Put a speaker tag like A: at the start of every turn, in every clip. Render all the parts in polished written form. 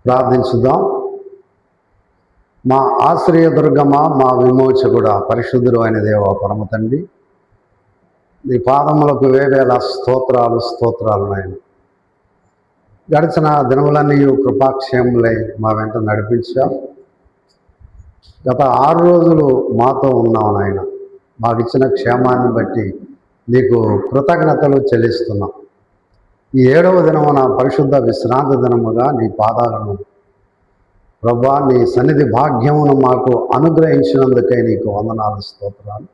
A: ప్రార్థించుదాం. మా ఆశ్రయదుర్గమా, మా విమోచకుడా, పరిశుద్ధుడు అయిన దేవ పరమ తండ్రి, నీ పాదములకు వేవేల స్తోత్రాలు నాయన. గడిచిన దినములన్నీ కృపాక్షేములై మా వెంట నడిపించాం. గత 6 రోజులు మాతో ఉన్నావు నాయన. మాకు ఇచ్చిన క్షేమాన్ని బట్టి నీకు కృతజ్ఞతలు చెల్లిస్తున్నాం. ఈ 7వ దినమున పరిశుద్ధ విశ్రాంతి దినముగా నీ పాదాలను ప్రభా, నీ సన్నిధి భాగ్యమును మాకు అనుగ్రహించినందుకే నీకు వందనాలు, స్తోత్రాలు.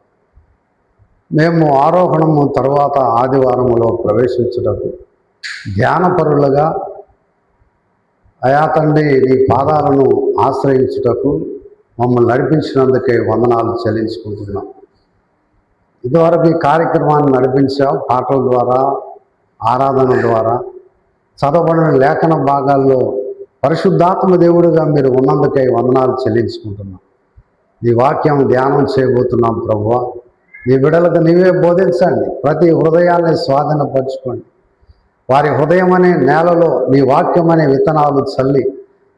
A: మేము ఆరోహణము తర్వాత ఆదివారములో ప్రవేశించుటకు ధ్యానపరులుగా అయా తండ్రి నీ పాదాలను ఆశ్రయించుటకు మమ్మల్ని నడిపించినందుకే వందనాలు చెల్లించుకుంటున్నాం. ఇదివరకు ఈ కార్యక్రమాన్ని నడిపించాం. పాటల ద్వారా, ఆరాధన ద్వారా, చదవబడిన లేఖన భాగాల్లో పరిశుద్ధాత్మ దేవుడిగా మీరు ఉన్నందుకై వందనాలు చెల్లించుకుంటున్నాం. నీ వాక్యం ధ్యానం చేయబోతున్నాం ప్రభువా. నీ బిడ్డలకు నీవే బోధించండి. ప్రతి హృదయాన్ని స్వాధీనపరచుకోండి. వారి హృదయం అనే నేలలో నీ వాక్యం అనే విత్తనాలు చల్లి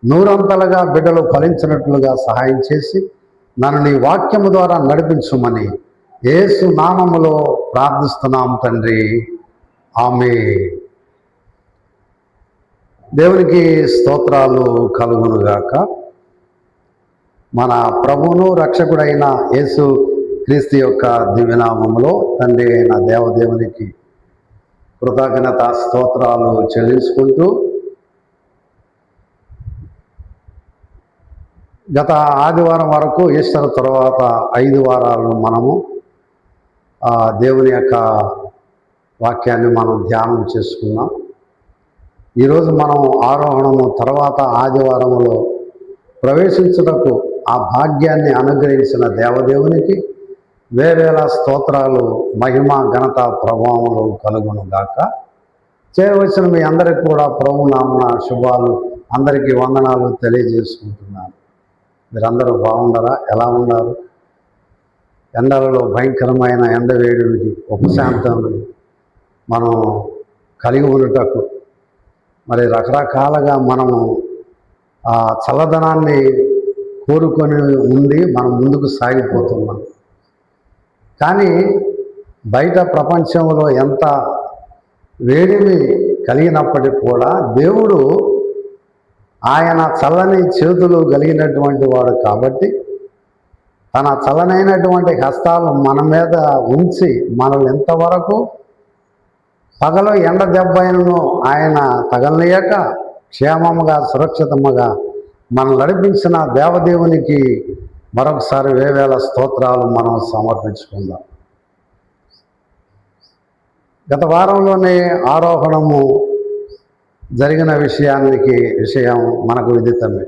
A: నూరంతలుగా బిడ్డలు ఫలించినట్లుగా సహాయం చేసి నన్ను నీ వాక్యము ద్వారా నడిపించుమని యేసు నామములో ప్రార్థిస్తున్నాం తండ్రి, ఆమేన్. దేవునికి స్తోత్రాలు కలుగునుగాక. మన ప్రభువును రక్షకుడైన యేసు క్రీస్తు యొక్క దివ్యనామములో తండ్రి అయిన దేవదేవునికి కృతజ్ఞత స్తోత్రాలు చెల్లించుకుంటూ, గత ఆదివారం వరకు ఈస్టర్ తర్వాత 5 వారాలను మనము దేవుని యొక్క వాక్యాన్ని మనం ధ్యానం చేసుకున్నాం. ఈరోజు మనం ఆరోహణము తర్వాత ఆదివారములో ప్రవేశించుటకు ఆ భాగ్యాన్ని అనుగ్రహించిన దేవదేవునికి వేవేల స్తోత్రాలు, మహిమ, ఘనత, ప్రభావములు కలుగునుగాక. చేయవలసిన మీ అందరికీ కూడా ప్రభు నామమున శుభాలు, అందరికీ వందనాలు తెలియజేసుకుంటున్నాను. మీరందరూ బాగుండరా? ఎలా ఉన్నారు? ఎండలలో భయంకరమైన ఎండ వేడికి ఉపశాంతాన్ని మనం కలిగి ఉండటకు మరి రకరకాలుగా మనము ఆ చల్లదనాన్ని కోరుకొని ఉండి మనం ముందుకు సాగిపోతున్నాం. కానీ బయట ప్రపంచంలో ఎంత వేడిని కలిగినప్పటికీ కూడా దేవుడు ఆయన చల్లని చేతులు కలిగినటువంటి వాడు కాబట్టి తన చల్లనైనటువంటి హస్తాలు మన మీద ఉంచి మనల్ని ఎంతవరకు పగలు ఎండ దెబ్బైనను ఆయన తగలనీయక క్షేమముగా, సురక్షితముగా మనం నడిపించిన దేవదేవునికి మరొకసారి వేవేల స్తోత్రాలు మనం సమర్పించుకుందాం. గత వారంలోనే ఆరోహణము జరిగిన విషయం మనకు విదితమే.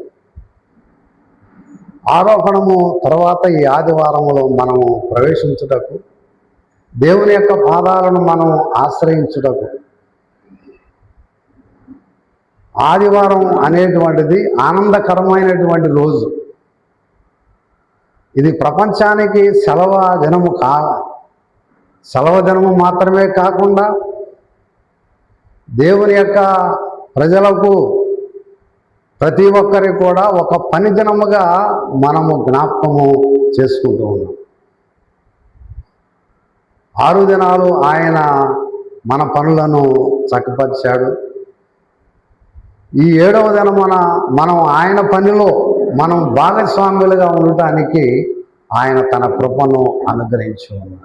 A: ఆరోహణము తర్వాత ఈ ఆదివారములో మనము ప్రవేశించుటకు, దేవుని యొక్క పాదాలను మనం ఆశ్రయించుటకు, ఆదివారం అనేటువంటిది ఆనందకరమైనటువంటి రోజు. ఇది ప్రపంచానికి సెలవు దినము మాత్రమే కాకుండా దేవుని యొక్క ప్రజలకు ప్రతి ఒక్కరికి కూడా ఒక పని దినముగా మనము జ్ఞాపకము చేసుకుంటూ ఉన్నాం. 6 దినాలు ఆయన మన పనులను చక్కపరిచాడు. ఈ 7వ దినమున మనం ఆయన పనిలో మనం భాగస్వాములుగా ఉండటానికి ఆయన తన కృపను అనుగ్రహించి ఉన్నాడు.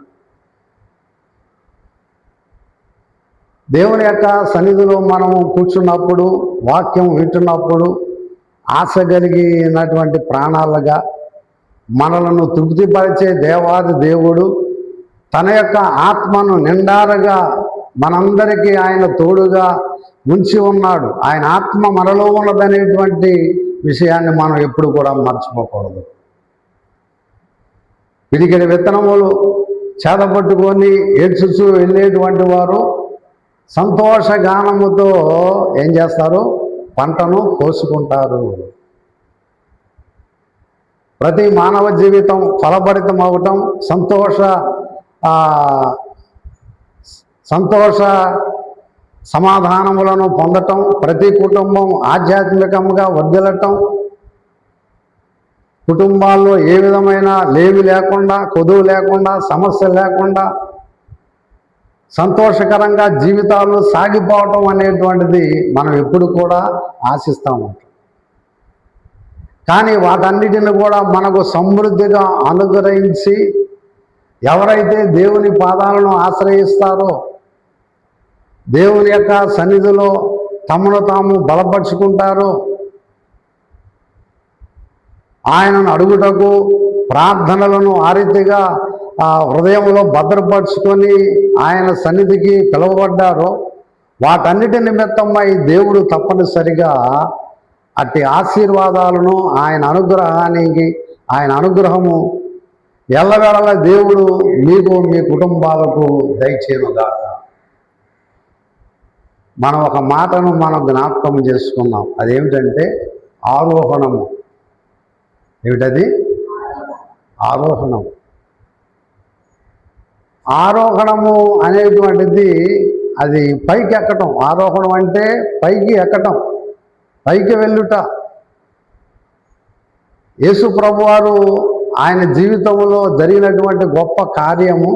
A: దేవుని యొక్క సన్నిధిలో మనము కూర్చున్నప్పుడు, వాక్యం వింటున్నప్పుడు ఆశ కలిగినటువంటి ప్రాణాలుగా మనలను తృప్తిపరిచే దేవాది దేవుడు తన యొక్క ఆత్మను నిండారుగా మనందరికీ ఆయన తోడుగా ఉంచి ఉన్నాడు. ఆయన ఆత్మ మనలో ఉన్నదనేటువంటి విషయాన్ని మనం ఎప్పుడు కూడా మర్చిపోకూడదు. పిడికెడి విత్తనములు చేతపట్టుకొని ఏడ్చుచూ వెళ్ళేటువంటి వారు సంతోషగానముతో ఏం చేస్తారు? పంటను కోసుకుంటారు. ప్రతి మానవ జీవితం ఫలభరితం అవటం, సంతోష సమాధానములను పొందటం, ప్రతి కుటుంబం ఆధ్యాత్మికంగా వర్ధిల్లటం, కుటుంబాల్లో ఏ విధమైన లేమి లేకుండా, కొదువు లేకుండా, సమస్య లేకుండా సంతోషకరంగా జీవితాలు సాగిపోవటం అనేటువంటిది మనం ఎప్పుడు కూడా ఆశిస్తూ ఉంటాం. కానీ వాటన్నిటిని కూడా మనకు సమృద్ధిగా అనుగ్రహించి ఎవరైతే దేవుని పాదాలను ఆశ్రయిస్తారో, దేవుని యొక్క సన్నిధిలో తమను తాము బలపరుచుకుంటారో, ఆయనను అడుగుటకు ప్రార్థనలను ఆ రీతిగా హృదయంలో భద్రపరుచుకొని ఆయన సన్నిధికి పిలువబడ్డారో, వాటన్నిటి నిమిత్తమై దేవుడు తప్పనిసరిగా అట్టి ఆశీర్వాదాలను, ఆయన అనుగ్రహము ఎల్లవేళల దేవుడు మీకు మీ కుటుంబాలకు దయచేయునుగాక. మనం ఒక మాటను మనం జ్ఞాపకం చేసుకున్నాం. అదేమిటంటే ఆరోహణము. ఏమిటది? ఆరోహణం. ఆరోహణము అనేటువంటిది అది పైకి ఎక్కటం. ఆరోహణం అంటే పైకి ఎక్కటం, పైకి వెళ్ళుట. యేసు ప్రభువారు ఆయన జీవితంలో జరిగినటువంటి గొప్ప కార్యము,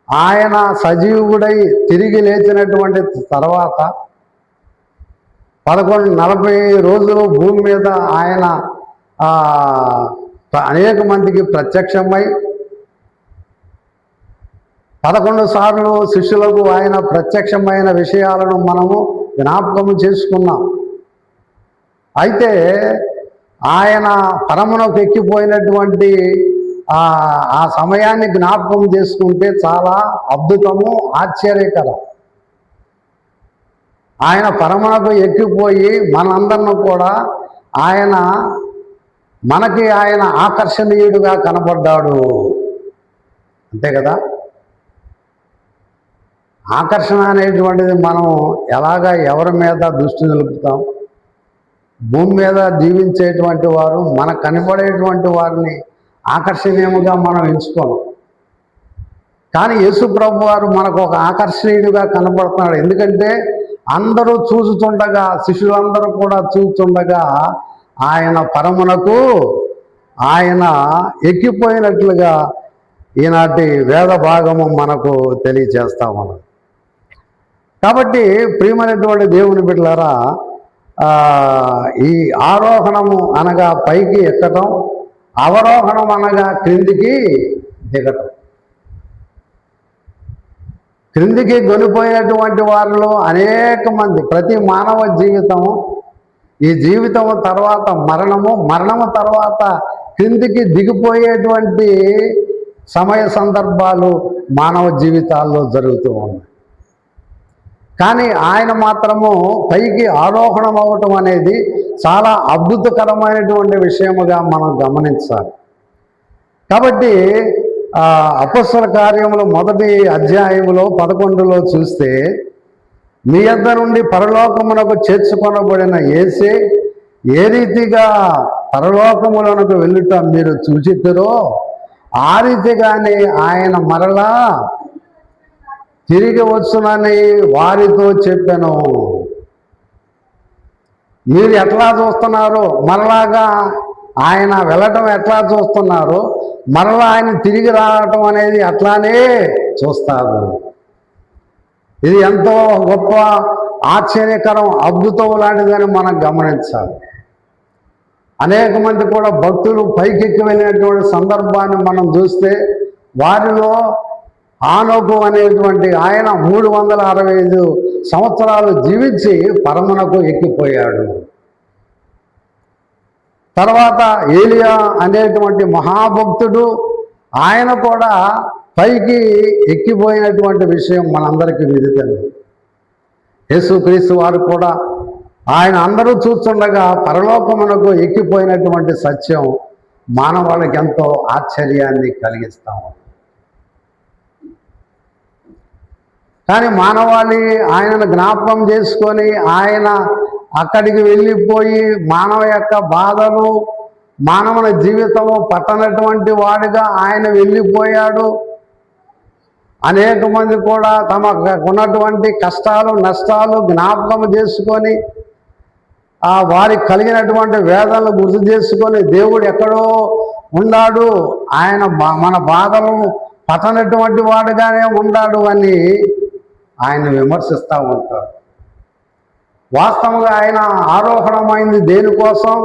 A: ఆయన సజీవుడై తిరిగి లేచినటువంటి తర్వాత 40 రోజులు భూమి మీద ఆయన అనేక మందికి ప్రత్యక్షమై 11 సార్లు శిష్యులకు ఆయన ప్రత్యక్షమైన విషయాలను మనము జ్ఞాపకం చేసుకున్నాం. అయితే ఆయన పరమునకు ఎక్కిపోయినటువంటి ఆ సమయాన్ని జ్ఞాపకం చేసుకుంటే చాలా అద్భుతము, ఆశ్చర్యకరం. ఆయన పరమునకు ఎక్కిపోయి మనందరిని కూడా మనకి ఆయన ఆకర్షణీయుడుగా కనబడ్డాడు. అంతే కదా? ఆకర్షణ అనేటువంటిది మనం ఎవరి మీద దృష్టి నిలుపుతాం? భూమి మీద జీవించేటువంటి వారు, మనకు కనబడేటువంటి వారిని ఆకర్షణీయముగా మనం ఎంచుకోం. కానీ యేసు ప్రభు వారు మనకు ఒక ఆకర్షణీయుడుగా కనబడుతున్నాడు. ఎందుకంటే అందరూ చూస్తుండగా, శిష్యులందరూ కూడా చూస్తుండగా ఆయన పరమునకు ఆయన ఎక్కిపోయినట్లుగా ఈనాటి వేద భాగము మనకు తెలియజేస్తా ఉన్నది. కాబట్టి ప్రియమైనటువంటి దేవుని బిడ్డలారా, ఈ ఆరోహణము అనగా పైకి ఎక్కటం, అవరోహణం అనగా క్రిందికి దిగటం. క్రిందికి కొనిపోయినటువంటి వారిలో అనేక మంది, ప్రతి మానవ జీవితం, ఈ జీవితం తర్వాత మరణము తర్వాత క్రిందికి దిగిపోయేటువంటి సమయ సందర్భాలు మానవ జీవితాల్లో జరుగుతూ ఉన్నాయి. కానీ ఆయన మాత్రము పైకి ఆరోహణం అవ్వటం అనేది చాలా అద్భుతకరమైనటువంటి విషయముగా మనం గమనించాలి. కాబట్టి అపొస్తలుల కార్యములు 1వ అధ్యాయములో 11లో చూస్తే, మీ యొద్ద నుండి పరలోకమునకు చేర్చుకొనబడిన యేసే ఏ రీతిగా పరలోకములకు వెళ్ళుట మీరు చూచితిరో, ఆ రీతిగానే ఆయన మరలా తిరిగి వచ్చునని వారితో చెప్పాను. మీరు ఎట్లా చూస్తున్నారో, మరలాగా ఆయన వెళ్ళటం ఎట్లా చూస్తున్నారో, మరలా ఆయన తిరిగి రావటం అనేది అట్లానే చూస్తారు. ఇది ఎంతో గొప్ప, ఆశ్చర్యకరం, అద్భుతం లాంటిదని మనం గమనించాలి. అనేక మంది కూడా భక్తులు పైకెక్కి వెళ్ళినటువంటి సందర్భాన్ని మనం చూస్తే, వారిలో ఆనోకు అనేటువంటి ఆయన 365 సంవత్సరాలు జీవించి పరమునకు ఎక్కిపోయాడు. తర్వాత ఏలియా అనేటువంటి మహాభక్తుడు, ఆయన కూడా పైకి ఎక్కిపోయినటువంటి విషయం మనందరికీ విదితమే. యేసుక్రీస్తు వారు కూడా ఆయన అందరూ చూస్తుండగా పరలోకమునకు ఎక్కిపోయినటువంటి సత్యం మానవాళికి ఎంతో ఆశ్చర్యాన్ని కలిగిస్తాము. కానీ మానవాళి ఆయనను జ్ఞాపకం చేసుకొని ఆయన అక్కడికి వెళ్ళిపోయి మానవ యొక్క బాధలు, మానవుని జీవితము పట్టనటువంటి వాడిగా ఆయన వెళ్ళిపోయాడు. అనేక మంది కూడా తమకు ఉన్నటువంటి కష్టాలు నష్టాలు జ్ఞాపకం చేసుకొని వారికి కలిగినటువంటి వేదనలు గుర్తు చేసుకొని దేవుడు ఎక్కడో ఉన్నాడు, ఆయన మన బాధలు పట్టనటువంటి వాడుగానే ఉన్నాడు అని ఆయన విమర్శిస్తూ ఉంటాడు. వాస్తవంగా ఆయన ఆరోహణమైంది దేనికోసం?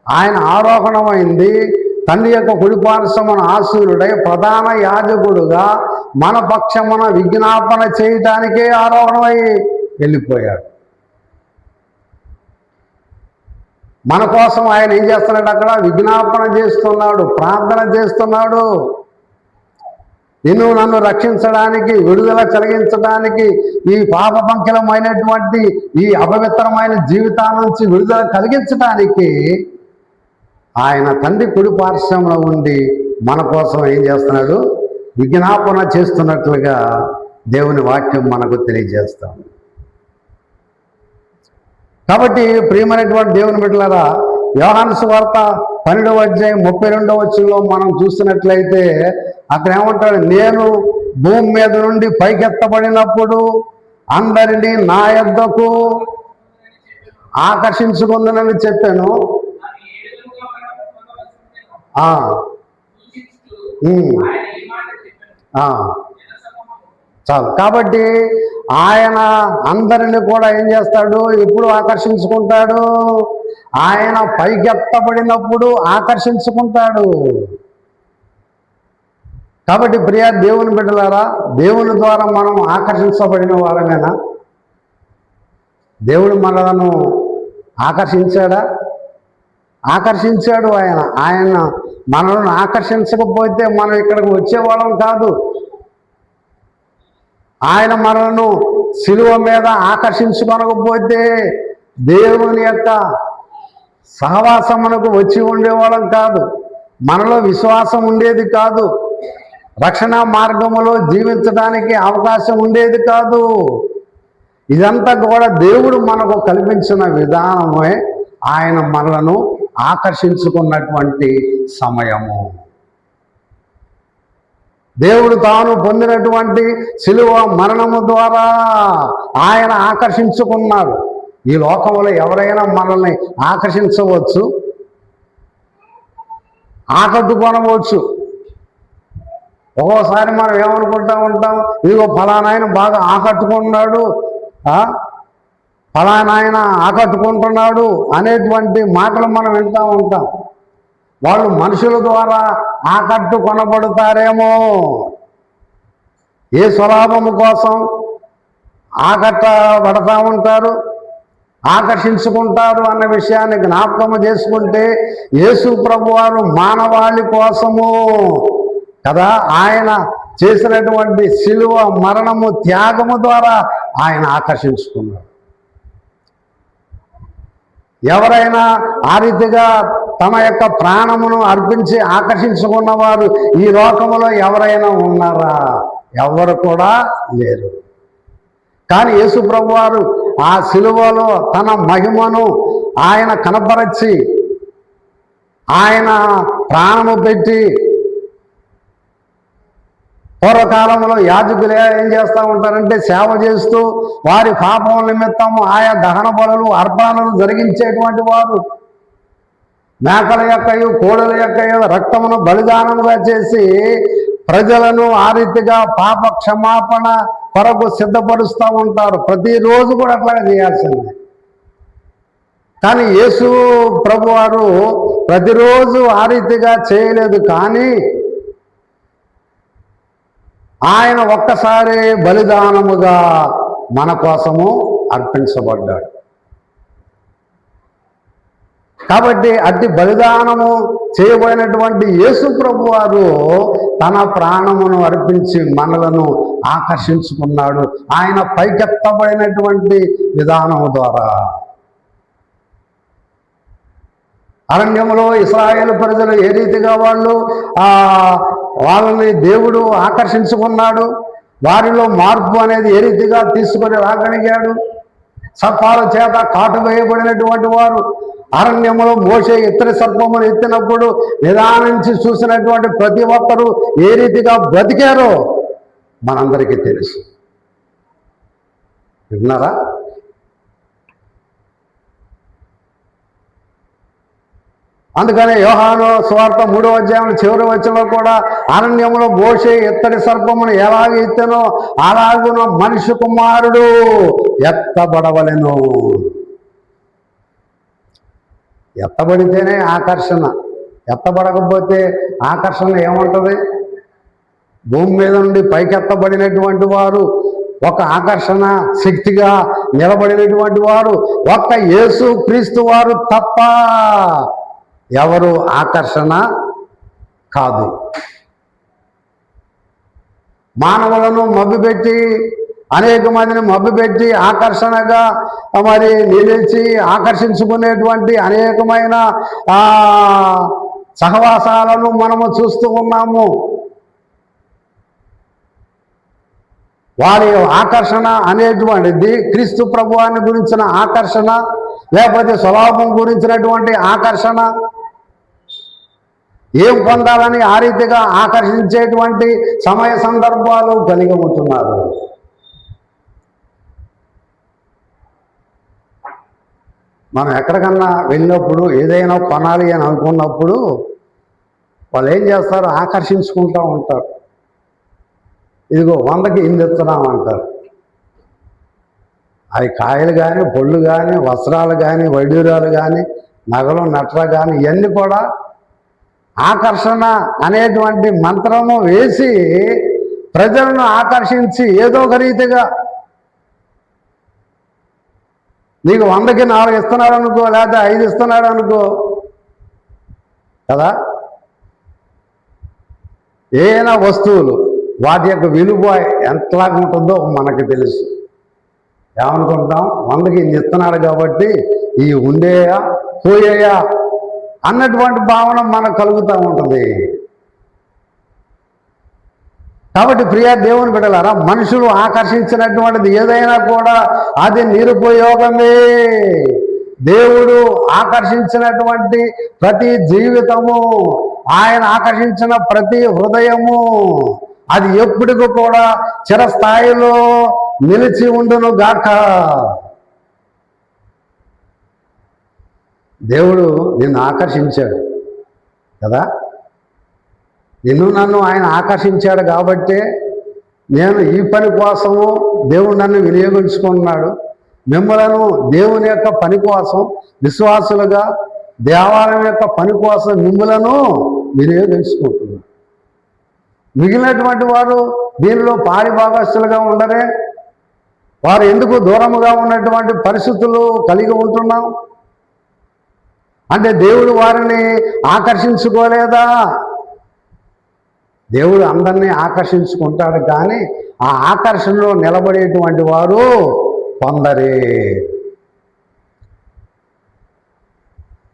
A: ఆయన ఆరోహణమైంది తండ్రి యొక్క కుడిపార్శ్వమున ఆసీనుడై ప్రధాన యాజకుడుగా మన పక్షమున విజ్ఞాపన చేయటానికే ఆరోహణమై వెళ్ళిపోయాడు. మన కోసం ఆయన ఏం చేస్తున్నాడు? అక్కడ విజ్ఞాపన చేస్తున్నాడు, ప్రార్థన చేస్తున్నాడు. నిన్ను నన్ను రక్షించడానికి, విడుదల కలిగించడానికి, ఈ పాపపంకిలమైనటువంటి ఈ అపవిత్రమైన జీవితాల నుంచి విడుదల కలిగించడానికి ఆయన తండ్రి కుడి పార్శ్వంలో ఉండి మన కోసం ఏం చేస్తున్నాడు? విజ్ఞాపన చేస్తున్నట్లుగా దేవుని వాక్యం మనకు తెలియజేస్తాం. కాబట్టి ప్రియమైనటువంటి దేవుని బిడ్డలారా, యోహాను సువార్త 12వ అధ్యాయం 32వ వచనంలో మనం చూస్తున్నట్లయితే అక్కడ ఏమంటాడు? నేను భూమి మీద నుండి పైకెత్తబడినప్పుడు అందరినీ నా యొద్దకు ఆకర్షించుకుందనని చెప్పాను. చాలు. కాబట్టి ఆయన అందరిని కూడా ఏం చేస్తాడు? ఎప్పుడు ఆకర్షించుకుంటాడు? ఆయన పైకెత్తబడినప్పుడు ఆకర్షించుకుంటాడు. కాబట్టి ప్రియ దేవుని బిడ్డలారా, దేవుని ద్వారా మనం ఆకర్షించబడిన వారమేనా? దేవుడు మనలను ఆకర్షించాడా? ఆకర్షించాడు. ఆయన మనల్ని ఆకర్షించకపోతే మనం ఇక్కడికి వచ్చేవాళ్ళం కాదు. ఆయన మనలను శిలువ మీద ఆకర్షించుకొనకపోతే దేవుని యొక్క సహవాసమునకు వచ్చి ఉండేవాళ్ళం కాదు. మనలో విశ్వాసం ఉండేది కాదు. రక్షణ మార్గములో జీవించడానికి అవకాశం ఉండేది కాదు. ఇదంతా కూడా దేవుడు మనకు కల్పించిన విధానమే ఆయన మనలను ఆకర్షించుకున్నటువంటి సమయము. దేవుడు తాను పొందినటువంటి శిలువ మరణము ద్వారా ఆయన ఆకర్షించుకున్నాడు. ఈ లోకంలో ఎవరైనా మనల్ని ఆకర్షించవచ్చు, ఆకట్టుకొనవచ్చు. ఒక్కోసారి మనం ఏమనుకుంటా ఉంటాం? ఇదిగో ఫలానాయన బాగా ఆకట్టుకున్నాడు, ఫలానాయన ఆకట్టుకుంటున్నాడు అనేటువంటి మాటలు మనం వింటూ ఉంటాం. వాళ్ళు మనుషుల ద్వారా ఆకట్టుకొనబడతారేమో, ఏ స్వలాభము కోసం ఆకట్టబడతా ఉంటారు, ఆకర్షించుకుంటారు అన్న విషయాన్ని జ్ఞాపకము చేసుకుంటే యేసు ప్రభువారు మానవాళి కోసము కదా ఆయన చేసినటువంటి శిలువ మరణము త్యాగము ద్వారా ఆయన ఆకర్షించుకున్నాడు. ఎవరైనా ఆ రీతిగా తమ యొక్క ప్రాణమును అర్పించి ఆకర్షించుకున్నవారు ఈ లోకములో ఎవరైనా ఉన్నారా? ఎవరు కూడా లేరు. కానీ యేసు ప్రభువారు ఆ శిలువలో తన మహిమను ఆయన కనపరచి ఆయన ప్రాణము పెట్టి, పూర్వకాలంలో యాజకులు ఏం చేస్తూ ఉంటారంటే సేవ చేస్తూ వారి పాపం నిమిత్తము ఆయా దహన బలులు అర్పణలు జరిగించేటువంటి వారు మేకల యొక్కయు కోడల యొక్కయు రక్తమును బలిదానముగా చేసి ప్రజలను ఆ రీతిగా పాప క్షమాపణ కొరకు సిద్ధపరుస్తూ ఉంటారు. ప్రతిరోజు కూడా అట్లాగే చేయాల్సిందే. కానీ యేసు ప్రభువారు ప్రతిరోజు ఆ రీతిగా చేయలేదు. కానీ ఆయన ఒక్కసారి బలిదానముగా మన కోసము అర్పించబడ్డాడు. కాబట్టి అట్టి బలిదానము చేయబడినటువంటి యేసు ప్రభువారు తన ప్రాణమును అర్పించి మనలను ఆకర్షించుకున్నాడు ఆయన పైకెత్తబడినటువంటి విధానం ద్వారా. అరణ్యములో ఇశ్రాయేలు ప్రజలు ఏ రీతిగా వాళ్ళని దేవుడు ఆకర్షించుకున్నాడు, వారిలో మార్పు అనేది ఏ రీతిగా తీసుకొని రాగలిగాడు. సర్పాల చేత కాటు వేయబడినటువంటి వారు అరణ్యములో మోషే ఇత్తడి సర్పమును ఎత్తినప్పుడు నిదానించి చూసినటువంటి ప్రతి ఒక్కరూ ఏ రీతిగా బ్రతికారో మనందరికీ తెలుసు. విన్నారా? అందుకని యోహాను సువార్త 3వ అధ్యాయం చివరి వచనంలో కూడా అరణ్యంలో మోషే ఇత్తడి సర్పమును ఎలాగ ఎత్తెనో అలాగున మనిషి కుమారుడు ఎత్తబడవలెను. ఎత్తబడితేనే ఆకర్షణ, ఎత్తబడకపోతే ఆకర్షణ ఏముంటుంది? భూమి మీద నుండి పైకెత్తబడినటువంటి వారు, ఒక ఆకర్షణ శక్తిగా నిలబడినటువంటి వారు ఒక్క యేసు క్రీస్తు వారు తప్ప ఎవరు ఆకర్షణ కాదు. మానవులను మభ్యపెట్టి, అనేక మందిని మభ్యపెట్టి ఆకర్షణగా మరి నిలిచి ఆకర్షించుకునేటువంటి అనేకమైన సహవాసాలను మనము చూస్తూ ఉన్నాము. వారి ఆకర్షణ అనేటువంటిది క్రీస్తు ప్రభువాన్ని గురించిన ఆకర్షణ, లేకపోతే స్వభావం గురించినటువంటి ఆకర్షణ, ఏం పొందాలని ఆ రీతిగా ఆకర్షించేటువంటి సమయ సందర్భాలు కలిగి ఉంటున్నారు. మనం ఎక్కడికన్నా వెళ్ళినప్పుడు ఏదైనా కొనాలి అని అనుకున్నప్పుడు వాళ్ళు ఏం చేస్తారు? ఆకర్షించుకుంటూ ఉంటారు. ఇదిగో 100కి ఇన్ని ఇస్తున్నాం అంటారు. అవి కాయలు కానీ, పళ్ళు కానీ, వస్త్రాలు కానీ, వైడ్యూరాలు కానీ, నగలు నట్ర కానీ ఇవన్నీ కూడా ఆకర్షణ అనేటువంటి మంత్రము వేసి ప్రజలను ఆకర్షించి ఏదో ఒక రీతిగా నీకు 100కి 4 ఇస్తున్నాడు అనుకో, లేదా 5 ఇస్తున్నాడు అనుకో కదా. ఏదైనా వస్తువులు వాటి యొక్క విలువ ఎంతలాగా ఉంటుందో మనకు తెలుసు. ఏమనుకుంటాం? 100కి ఇన్ని ఇస్తున్నాడు కాబట్టి ఈ ఉండేయా పోయేయా అన్నటువంటి భావన మనకు కలుగుతూ ఉంటుంది. కాబట్టి ప్రియ దేవుని బిడ్డలారా, మనుషులు ఆకర్షించినటువంటిది ఏదైనా కూడా అది నిరుపయోగమే. దేవుడు ఆకర్షించినటువంటి ప్రతి జీవితము, ఆయన ఆకర్షించిన ప్రతి హృదయము అది ఎప్పటికీ కూడా చిరస్థాయిలో నిలిచి ఉండును గాక. దేవుడు నిన్ను ఆకర్షించాడు కదా. నిన్ను నన్ను ఆయన ఆకర్షించాడు కాబట్టే నేను ఈ పని కోసము దేవుడు నన్ను వినియోగించుకున్నాడు. మిమ్మలను దేవుని యొక్క పని కోసం, విశ్వాసులుగా దేవాలయం యొక్క పని కోసం మిమ్మలను వినియోగించుకుంటున్నాడు. మిగిలినటువంటి వారు దీనిలో పారిభాగస్తులుగా ఉండరే? వారు ఎందుకు దూరముగా ఉన్నటువంటి పరిస్థితులు కలిగి ఉంటున్నాం అంటే దేవుడు వారిని ఆకర్షించుకోలేదా? దేవుడు అందరినీ ఆకర్షించుకుంటాడు, కానీ ఆ ఆకర్షణలో నిలబడేటువంటి వారు కొందరే.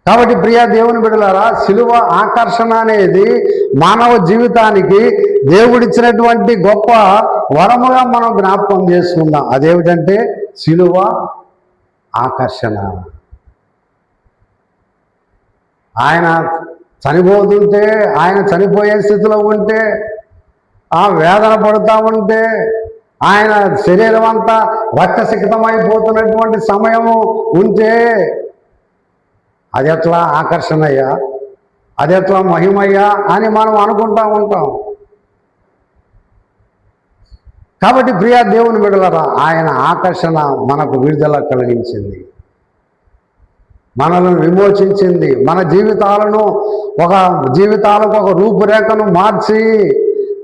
A: కాబట్టి ప్రియ దేవుని బిడ్డలారా, శిలువ ఆకర్షణ అనేది మానవ జీవితానికి దేవుడిచ్చినటువంటి గొప్ప వరముగా మనం జ్ఞాపకం చేసుకుందాం. అదేమిటంటే శిలువ ఆకర్షణ. ఆయన చనిపోతుంటే, ఆయన చనిపోయే స్థితిలో ఉంటే, ఆ వేదన పడుతూ ఉంటే, ఆయన శరీరం అంతా రక్తసిక్తమైపోతున్నటువంటి సమయము ఉంటే అది ఎట్లా ఆకర్షణయ్యా, అది ఎట్లా మహిమయ్యా అని మనం అనుకుంటూ ఉంటాం. కాబట్టి ప్రియ దేవుని బిడ్డలారా, ఆయన ఆకర్షణ మనకు విడుదల కలిగించింది, మనల్ని విమోచించింది, మన జీవితాలకు ఒక రూపురేఖను మార్చి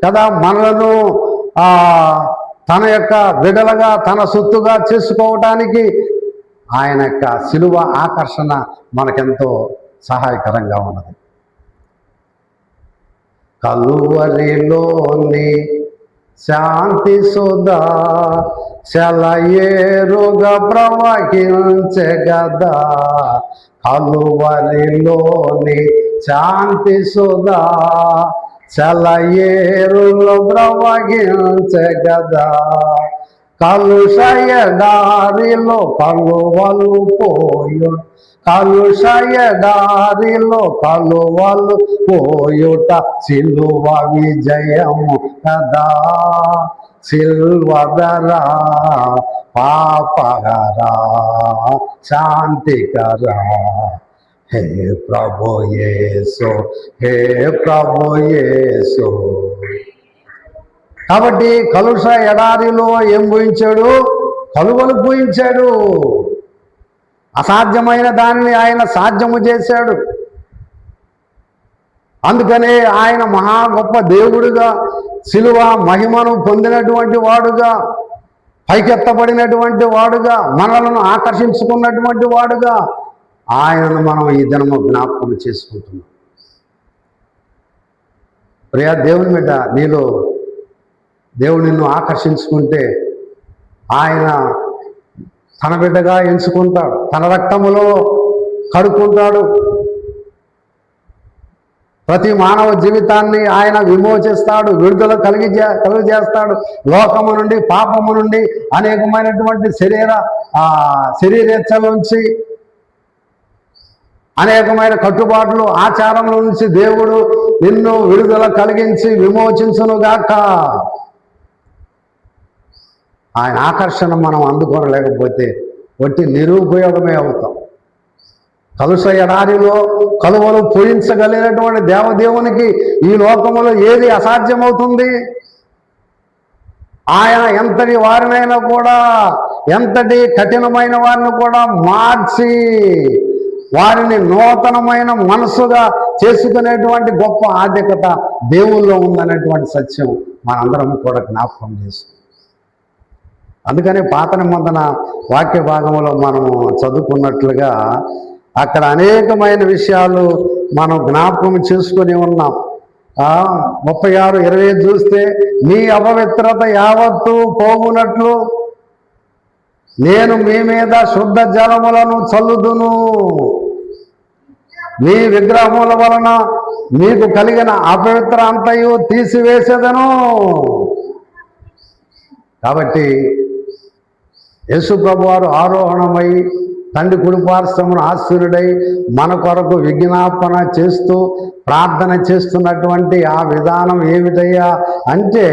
A: కదా మనలను తన యొక్క బిడ్డలుగా, తన సొత్తుగా చేసుకోవటానికి ఆయన యొక్క శిలువ ఆకర్షణ మనకెంతో సహాయకరంగా ఉన్నది. కలువరిలోని శాంతి సుధా సెలయేరుగా ప్రవహించగదా, కలువరిలోని శాంతి సుధా సెలయేరులో ప్రవహించగదా, కలుషయ దారిలో కలువలు పోయు, కలుషయ దారిలో కలువలు పోయుట సిలువ విజయము కదా, సిల్వదరా పాపహరా శాంతికరా హే ప్రభు యేసు, హే ప్రభు యేసు. కాబట్టి కలుష ఎడారిలో ఏం పూయించాడు? కలువలు పూయించాడు. అసాధ్యమైన దానిని ఆయన సాధ్యము చేశాడు. అందుకనే ఆయన మహా గొప్ప దేవుడుగా, శిలువ మహిమను పొందినటువంటి వాడుగా, పైకెత్తబడినటువంటి వాడుగా, మనలను ఆకర్షించుకున్నటువంటి వాడుగా ఆయనను మనం ఈ దినము జ్ఞాపకం చేసుకుంటున్నాం. ప్రియా దేవుని మీద నీలో దేవుడు నిన్ను ఆకర్షించుకుంటే ఆయన తన బిడ్డగా ఎంచుకుంటాడు, తన రక్తములో కడుక్కుంటాడు. ప్రతి మానవ జీవితాన్ని ఆయన విమోచిస్తాడు, విడుదల కలుగజేస్తాడు. లోకము నుండి, పాపము నుండి, అనేకమైనటువంటి శరీరేచ్ఛల నుంచి, అనేకమైన కట్టుబాట్లు, ఆచారముల నుంచి దేవుడు నిన్ను విడుదల కలిగించి విమోచించునుగాక. ఆయన ఆకర్షణ మనం అందుకోలేకపోతే వట్టి నిరుపయోగమే అవుతాం. కలుష ఎడారిలో కలువలు పూయించగలిగినటువంటి దేవదేవునికి ఈ లోకములో ఏది అసాధ్యమవుతుంది? ఆయన ఎంతటి వారినైనా కూడా, ఎంతటి కఠినమైన వారిని కూడా మార్చి వారిని నూతనమైన మనస్సుగా చేసుకునేటువంటి గొప్ప ఆధిక్యత దేవుల్లో ఉందనేటువంటి సత్యం మనందరం కూడా జ్ఞాపకం చేస్తాం. అందుకని పాత నిబంధన వాక్య భాగంలో మనము చదువుకున్నట్లుగా అక్కడ అనేకమైన విషయాలు మనం జ్ఞాపకం చేసుకుని ఉన్నాం. 36:25 చూస్తే, మీ అపవిత్రత యావత్తు పోవునట్లు నేను మీ మీద శుద్ధ జలములను చల్లుదును, మీ విగ్రహముల వలన మీకు కలిగిన అపవిత్ర అంతయు తీసివేసేదను. కాబట్టి యేసు ప్రభువారు ఆరోహణమై తండ్రి కుడిపార్శ్వమున ఆసీనుడై మన కొరకు విజ్ఞాపన చేస్తూ ప్రార్థన చేస్తున్నటువంటి ఆ విధానం ఏమిటయ్యా అంటే,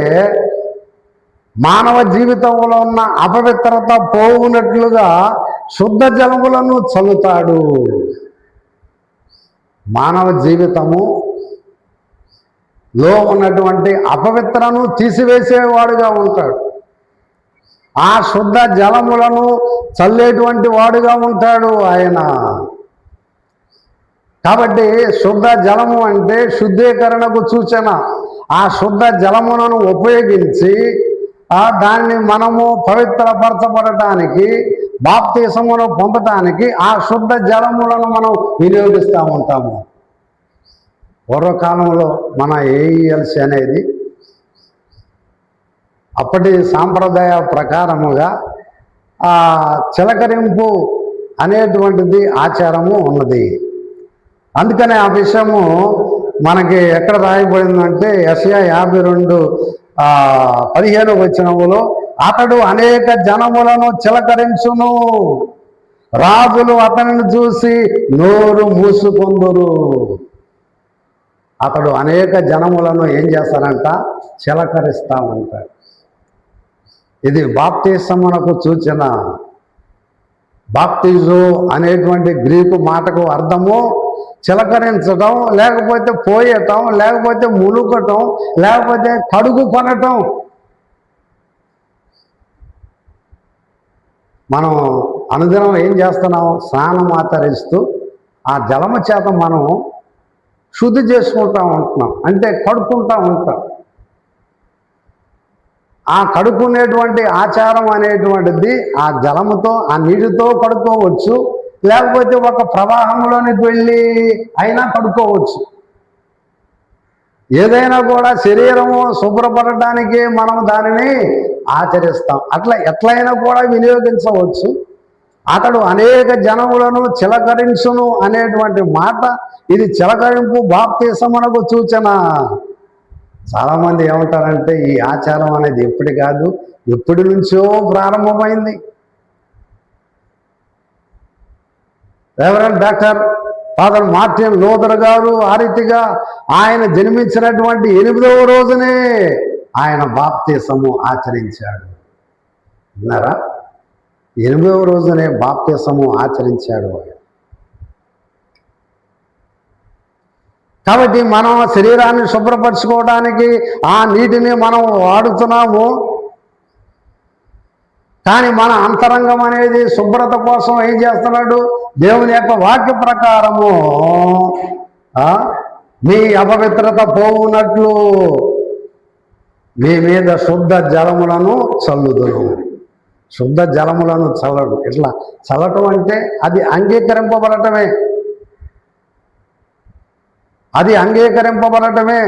A: మానవ జీవితంలో ఉన్న అపవిత్రత పోవునట్లుగా శుద్ధ జలములను చల్లుతాడు. మానవ జీవితములో ఉన్నటువంటి అపవిత్రను తీసివేసేవాడుగా ఉంటాడు. ఆ శుద్ధ జలములను చల్లేటువంటి వాడుగా ఉంటాడు ఆయన. కాబట్టి శుద్ధ జలము అంటే శుద్ధీకరణకు సూచన. ఆ శుద్ధ జలములను ఉపయోగించి దాన్ని మనము పవిత్రపరచబడటానికి, బాప్తిసమును పొందటానికి ఆ శుద్ధ జలములను మనం వినియోగిస్తూ ఉంటాము. పూర్వకాలంలో మన ఏఈఎల్సి అనేది అప్పటి సాంప్రదాయ ప్రకారముగా చిలకరింపు అనేటువంటిది ఆచారము ఉన్నది. అందుకనే ఆ విషయము మనకి ఎక్కడ రాయబడిందంటే యెషయా 52:15 వచనములో, అతడు అనేక జనములను చిలకరించును, రాజులు అతనిని చూసి నోరు మూసుకొందురు. అతడు అనేక జనములను ఏం చేస్తారంట? చిలకరిస్తామంటాడు. ఇది బాప్తిసమునకు సూచన. బాప్తిజో అనేటువంటి గ్రీకు మాటకు అర్థము చిలకరించటం, లేకపోతే పోయటం, లేకపోతే ములుకటం, లేకపోతే కడుగు కొనటం. మనం అనుదినం ఏం చేస్తున్నాం? స్నానం ఆచరిస్తూ ఆ జలము చేత మనం శుద్ధి చేసుకుంటూ ఉంటున్నాం, అంటే కడుక్కుంటూ ఉంటాం. ఆ కడుక్కునేటువంటి ఆచారం అనేటువంటిది ఆ జలముతో, ఆ నీటితో కడుక్కోవచ్చు, లేకపోతే ఒక ప్రవాహంలోనికి వెళ్ళి అయినా కడుక్కోవచ్చు. ఏదైనా కూడా శరీరము శుభ్రపడటానికి మనం దానిని ఆచరిస్తాం. అట్లా ఎట్లయినా కూడా వినియోగించవచ్చు. అతడు అనేక జనములను చిలకరించును అనేటువంటి మాట, ఇది చిలకరింపు బాప్తిసమునకు సూచన. చాలామంది ఏమంటారంటే ఈ ఆచారం అనేది ఎప్పటి కాదు, ఎప్పటి నుంచో ప్రారంభమైంది. Reverend doctor father Martin Luther గారు ఆ రీతిగా ఆయన జన్మించినటువంటి 8వ రోజునే ఆయన బాప్తిసము ఆచరించాడు. విన్నారా? 8వ రోజునే బాప్తిసము ఆచరించాడు. కాబట్టి మనం శరీరాన్ని శుభ్రపరచుకోవడానికి ఆ నీటిని మనం వాడుతున్నాము. కానీ మన అంతరంగం అనేది శుభ్రత కోసం ఏం చేస్తున్నాడు? దేవుని యొక్క వాక్య ప్రకారము మీ అపవిత్రత పోవునట్లు మీ మీద శుద్ధ జలములను చల్లుదును. శుద్ధ జలములను చల్లడు. ఇట్లా చల్లటం అంటే అది అంగీకరింపబడటమే. అది అంగీకరింపబడటమే.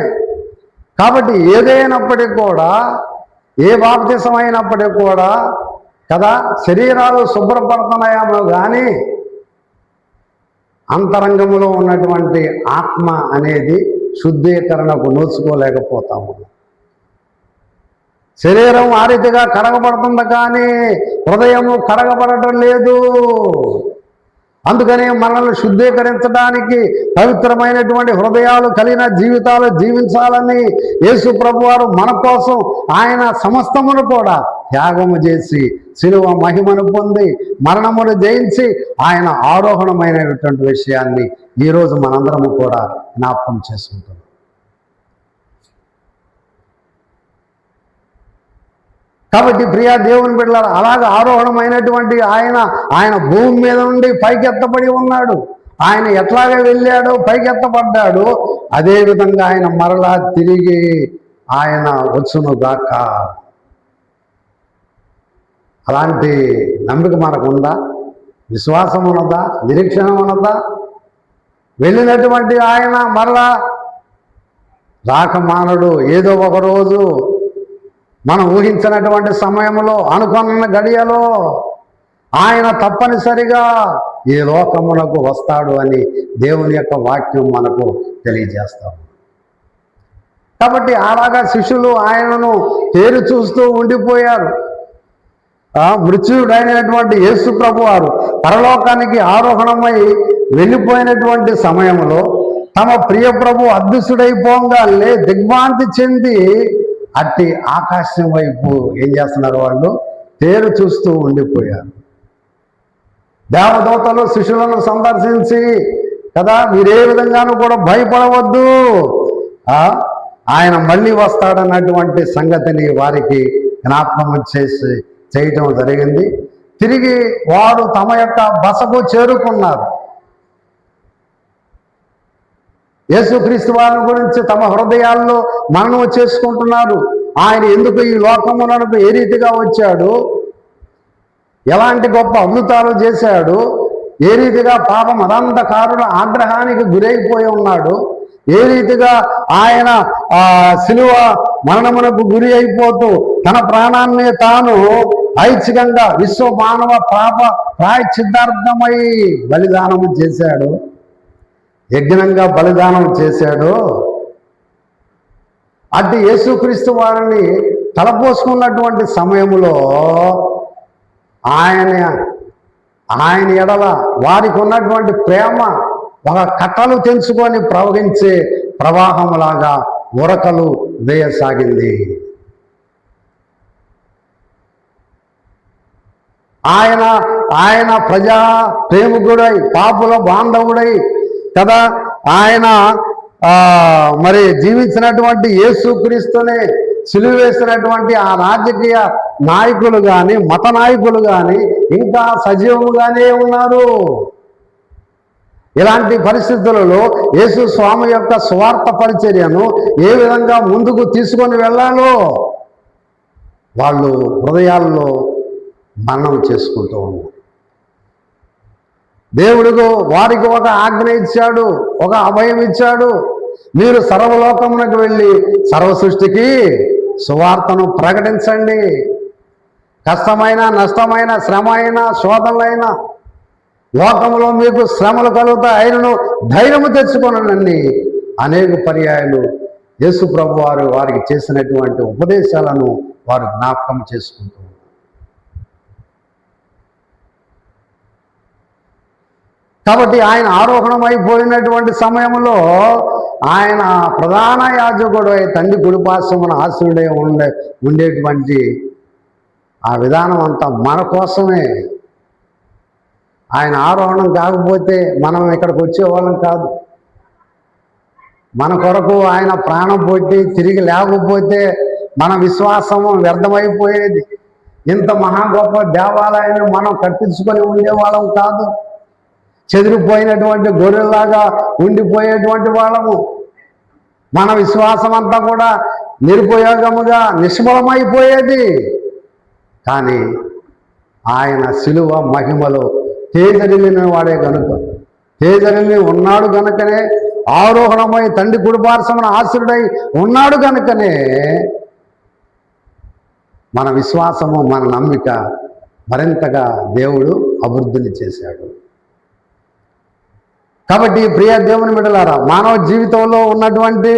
A: కాబట్టి ఏదైనప్పటికీ కూడా, ఏ బాప్తిసం అయినప్పటికీ కూడా కదా, శరీరాలు శుభ్రపడుతున్నాయేమో కానీ అంతరంగంలో ఉన్నటువంటి ఆత్మ అనేది శుద్ధీకరణకు నోచుకోలేకపోతాము. శరీరం ఆ రీతిగా కడగబడుతుంది కానీ హృదయము కడగబడటం లేదు. అందుకని మనల్ని శుద్ధీకరించడానికి పవిత్రమైనటువంటి హృదయాలు కలిగిన జీవితాలు జీవించాలని యేసు ప్రభువారు మన కోసం ఆయన సమస్తమును కూడా త్యాగము చేసి శిలువ మహిమను పొంది మరణమును జయించి ఆయన ఆరోహణమైనటువంటి విషయాన్ని ఈరోజు మనందరము కూడా జ్ఞాపకం చేసుకుంటున్నాం. కాబట్టి ప్రియా దేవుని బిడ్డలారా, అలాగ ఆరోహణమైనటువంటి ఆయన భూమి మీద నుండి పైకెత్తబడి ఉన్నాడు. ఆయన ఎట్లాగే వెళ్ళాడో పైకెత్తబడ్డాడు, అదేవిధంగా ఆయన మరలా తిరిగి ఆయన వచ్చునుగాక. అలాంటి నమ్మిక మనకుందా? విశ్వాసం ఉన్నదా? నిరీక్షణ ఉన్నదా? వెళ్ళినటువంటి ఆయన మరలా రాక మానడు. ఏదో ఒక రోజు మనం ఊహించినటువంటి సమయంలో, అనుకున్న గడియలో ఆయన తప్పనిసరిగా ఈ లోకమునకు వస్తాడు అని దేవుని యొక్క వాక్యం మనకు తెలియజేస్తాం. కాబట్టి అలాగా శిష్యులు ఆయనను పేరు చూస్తూ ఉండిపోయారు. మృత్యుడైనటువంటి యేసు ప్రభువారు పరలోకానికి ఆరోహణమై వెళ్ళిపోయినటువంటి సమయంలో తమ ప్రియ ప్రభు అదృశ్యుడైపోగానే దిగ్భ్రాంతి చెంది అట్టి ఆకాశం వైపు ఏం చేస్తున్నారు? వాళ్ళు పేరు చూస్తూ ఉండిపోయారు. దేవదూతలు శిష్యులను సందర్శించి కదా, మీరే విధంగానూ కూడా భయపడవద్దు, ఆయన మళ్ళీ వస్తాడన్నటువంటి సంగతిని వారికి జ్ఞాపకం చేయటం జరిగింది. తిరిగి వారు తమ యొక్క బసకు చేరుకున్నారు. యేసుక్రీస్తు వారిని గురించి తమ హృదయాల్లో మననం చేసుకుంటున్నారు. ఆయన ఎందుకు ఈ లోకమునకు ఏ రీతిగా వచ్చాడు, ఎలాంటి గొప్ప అద్భుతాలు చేశాడు, ఏ రీతిగా పాపం అదంధకారుల ఆగ్రహానికి గురైపోయి ఉన్నాడు, ఏ రీతిగా ఆయన శిలువ మరణమునకు గురి అయిపోతూ తన ప్రాణాన్ని తాను ఐచ్ఛికంగా విశ్వ మానవ పాప ప్రాయశ్చిత్తార్థమై బలిదానము చేశాడు, యజ్ఞంగా బలిదానం చేశాడు. అటు యేసుక్రీస్తు వారిని తలపోసుకున్నటువంటి సమయంలో ఆయన ఎడల వారికి ఉన్నటువంటి ప్రేమ ఒక కట్టలు తెంచుకొని ప్రవహించే ప్రవాహంలాగా ఉరకలు వేయసాగింది. ఆయన ప్రజా ప్రేమికుడై, పాపుల బాంధవుడై కదా, ఆయన మరి జీవించినటువంటి యేసుక్రీస్తునే సిలువ వేసినటువంటి ఆ రాజకీయ నాయకులు కానీ మత నాయకులు కానీ ఇంకా సజీవముగానే ఉన్నారు. ఇలాంటి పరిస్థితులలో యేసు స్వామి యొక్క స్వార్థ పరిచర్యను ఏ విధంగా ముందుకు తీసుకొని వెళ్ళాలో వాళ్ళు హృదయాల్లో మననం చేసుకుంటూ ఉన్నారు. దేవుడు వారికి ఒక ఆజ్ఞ ఇచ్చాడు, ఒక అభయం ఇచ్చాడు. మీరు సర్వలోకమునకు వెళ్ళి సర్వ సృష్టికి సువార్తను ప్రకటించండి. కష్టమైన, నష్టమైన, శ్రమ అయినా, శోధనలైనా, లోకంలో మీకు శ్రమలు కలుగుతాయి, ఆయనను ధైర్యము తెచ్చుకోనండి అనేక పర్యాయాలు యేసు ప్రభు వారికి చేసినటువంటి ఉపదేశాలను వారు జ్ఞాపకం చేసుకుంటూ. కాబట్టి ఆయన ఆరోహణం అయిపోయినటువంటి సమయంలో ఆయన ప్రధాన యాజకుడు తండ్రి కుడిపార్శ్వమున ఆశీనుడై ఉండేటువంటి ఆ విధానం అంతా మన కోసమే. ఆయన ఆరోహణం కాకపోతే మనం ఇక్కడికి వచ్చేవాళ్ళం కాదు. మన కొరకు ఆయన ప్రాణం పొట్టి తిరిగి లేకపోతే మన విశ్వాసము వ్యర్థమైపోయేది. ఇంత మహా గొప్ప దేవాలయాన్ని మనం కట్టించుకొని ఉండేవాళ్ళం కాదు. చెదిరిపోయినటువంటి గొర్రెలాగా ఉండిపోయేటువంటి వాళ్ళము. మన విశ్వాసం అంతా కూడా నిరుపయోగముగా నిష్ఫలమైపోయేది. కానీ ఆయన శిలువ మహిమలో తేజరిల్లిన వాడే కనుక, తేజరిల్లి ఉన్నాడు కనుకనే, ఆరోహణమై తండ్రి కుడిపార్శ్వమున ఆశీనుడై ఉన్నాడు కనుకనే మన విశ్వాసము, మన నమ్మిక మరింతగా దేవుడు అభివృద్ధిని చేశాడు. కాబట్టి ప్రియ దేవుని బిడ్డలారా, మానవ జీవితంలో ఉన్నటువంటి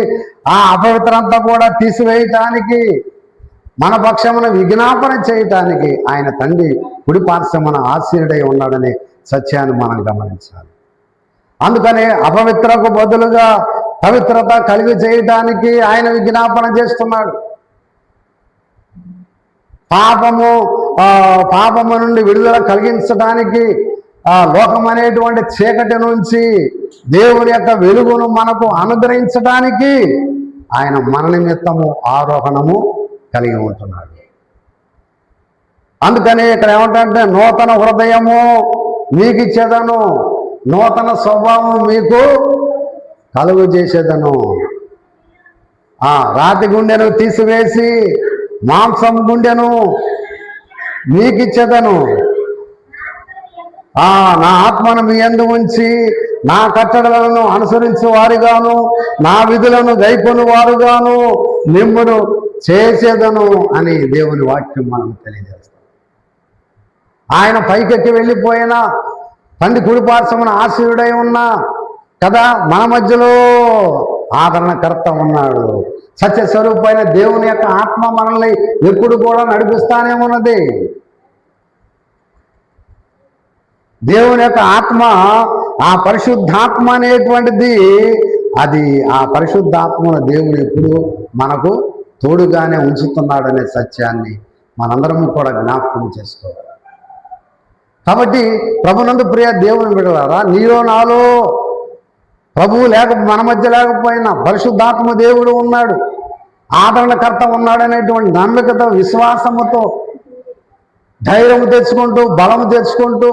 A: ఆ అపవిత్రంతా కూడా తీసివేయటానికి, మన పక్షమున విజ్ఞాపన చేయటానికి ఆయన తండ్రి కుడిపార్శ్వమున ఆశీనుడై ఉన్నాడనే సత్యాన్ని మనం గమనించాలి. అందుకనే అపవిత్రకు బదులుగా పవిత్రత కలిగి చేయటానికి ఆయన విజ్ఞాపన చేస్తున్నాడు. పాపము నుండి విడుదల కలిగించడానికి, లోకం అనేటువంటి చీకటి నుంచి దేవుని యొక్క వెలుగును మనకు అనుగ్రహించడానికి ఆయన మన నిమిత్తము ఆరోహణము కలిగి ఉంటున్నాడు. అందుకని ఇక్కడ ఏమంటే, నూతన హృదయము మీకు ఇచ్చేదను, నూతన స్వభావం మీకు కలుగు చేసేదను. రాతి గుండెను తీసివేసి మాంసం గుండెను మీకు ఇచ్చేదను. నా ఆత్మను మీ యందు ఉంచి నా కట్టడలను అనుసరించే వారుగాను, నా విధులను గైకొని వారుగాను మిమ్మును చేసేదను అని దేవుని వాక్యం మనకు తెలియజేస్తాం. ఆయన పైకెక్కి వెళ్ళిపోయినా, తండ్రి కుడిపార్శ్వమున ఆశీనుడై ఉన్నా కదా, మన మధ్యలో ఆదరణకర్త ఉన్నాడు. సత్యస్వరూపమైన దేవుని యొక్క ఆత్మ మనల్ని ఎప్పుడు కూడా నడిపిస్తానే ఉన్నది. దేవుని యొక్క ఆత్మ, ఆ పరిశుద్ధాత్మ అనేటువంటిది, అది ఆ పరిశుద్ధాత్మను దేవుడు ఎప్పుడు మనకు తోడుగానే ఉంచుతున్నాడనే సత్యాన్ని మనందరం కూడా జ్ఞాపకం చేసుకోవాలి. కాబట్టి ప్రభునందు ప్రియ దేవుని బిడ్డలారా, నీలో నాలో ప్రభువు మన మధ్య లేకపోయినా పరిశుద్ధాత్మ దేవుడు ఉన్నాడు, ఆదరణకర్త ఉన్నాడనేటువంటి నమ్మికతో, విశ్వాసముతో, ధైర్యం తెచ్చుకుంటూ, బలము తెచ్చుకుంటూ,